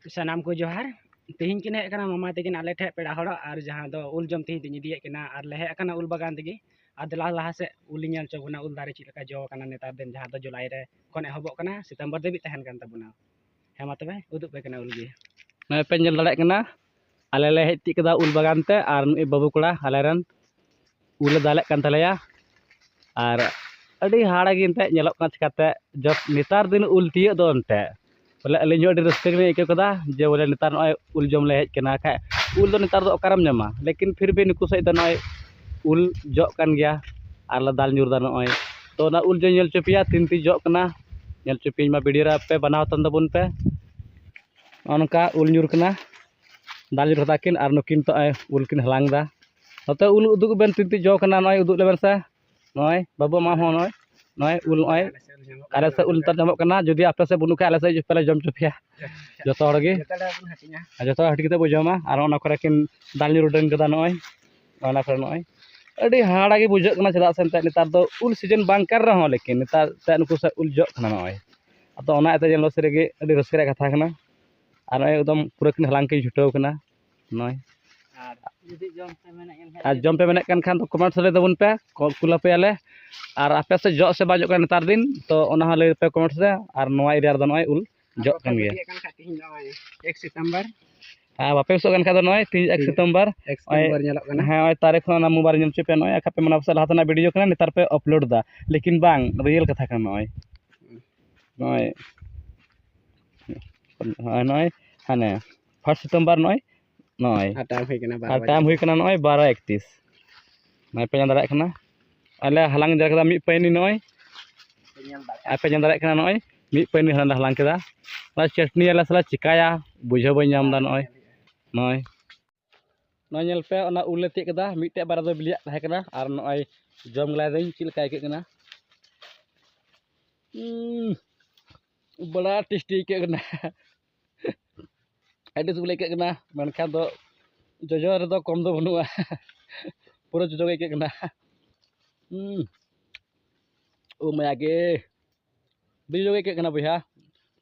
सानाम को जोहार तेहन किन हेकना मामा तकिन आले ठे पेड़ा हड़ और जहाँ दो उल जम तेहन दिन इदिए कना और ले हेकना उल बागान तगी और दला लहा से उल ᱧᱮᱞ ᱪᱚ ᱵᱚᱱᱟ उल दारे चिलका जो कना नेतार दिन जहाँ दो जुलाई रे कोन एहबोग कना सितंबर देबी तहन कान तबना हे मा तबे उदुग पे कना उल गे मैं पे ᱧᱮᱞ दाड़े कना आले ले हेज ति कदा उल बागान ते और नुई बाबू कोड़ा आले रन उल दाले कान तलेया और अड़ी हाड़ा गे एंते ᱧᱮᱞᱚᱜ कान चिकाते जब नेतार दिन उल तियो दो एंते बोले अलिंग अड़ी रस्के में इको कदा जे बोले नेतार नय उल जम ले हेज कना खा उल दो नेतार दो अकारम ᱧᱟᱢᱟ लेकिन फिर भी नुकु सहित नय उल जो कान गया आर ला दाल ᱧᱩᱨ दा नय तो ना उल जो ᱧᱮᱞ चुपिया तीन ती जो कना ᱧᱮल चुपिया मा वीडियो रे पे बनाव तन दबुन पे अनका उल ᱧᱩᱨ कना दाल ᱧᱩᱨ ताकिन आर नुकिन तो उल किन हलांग दा नते उल उदुग बेन तीन ती जो कना नय उदुग लेबन से नय बाबू मा हो नय उल नय आले से उल तर जमक कना जदि आपे से बुनु का आले से पहले जम चुपिया जतो हड़गे जतो हट किते बुझमा आर ओना करे किन दाल ᱧᱩᱨ डंग कदा नय ओना करे नय अड़ी हाड़ा गे बुझक कना चदा से नेतार दो उल सीजन बांग कर रहो लेकिन नेतार ते नुकु से उल जो कना नय अतो ओना एते जेन लोसरे गे अड़ी रस्के कथा कना और एकदम पूरा किन हलांग के झुटाव कना नय और जम पे मेने खान तो कमेंट से दबुन पे कुला पे आले और आपे से जो से बाजो कना नेतार दिन तो ओना ले पे कमेंट से और नवा एरिया दो नय उल जो कन गया 1 सितंबर हाँ बापे सो कन का दो नय 1 सितंबर ᱧᱮᱞᱚᱜ कना हाँ तारीख ना मोबाइल ᱧᱮᱞ चुपे नय आखा पे मना से लातना वीडियो कना नेतार पे अपलोड दा लेकिन बांग रियल कथा कना नय हाने 1 सितंबर नय टाइम हुई कना नय 12:31 नय पे दाड़ा कना आले हलांग दे कदा मी पैनी नय आपे जन दाड़ा कना नय मी पैनी हलांग केदा चटनी आले सला चिकाया बुझे बई नाम दा नय नय नेल पे ओना उल ति कदा मिटे बारा दो बिलिया रहे कना और नय जम गला दिन चिलका के कना बड़ा टेस्टी के कना एडिस बुले के कना मनखा दो जोजो रे दो कम दो बनुआ पूरा जोजो के कना ओ माया गे बिजो के कना बुया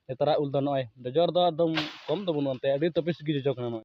नेतारा उल दो नय जोजो दो एकदम कम दो बनुआ ते अडी तपिस गी जोजो कना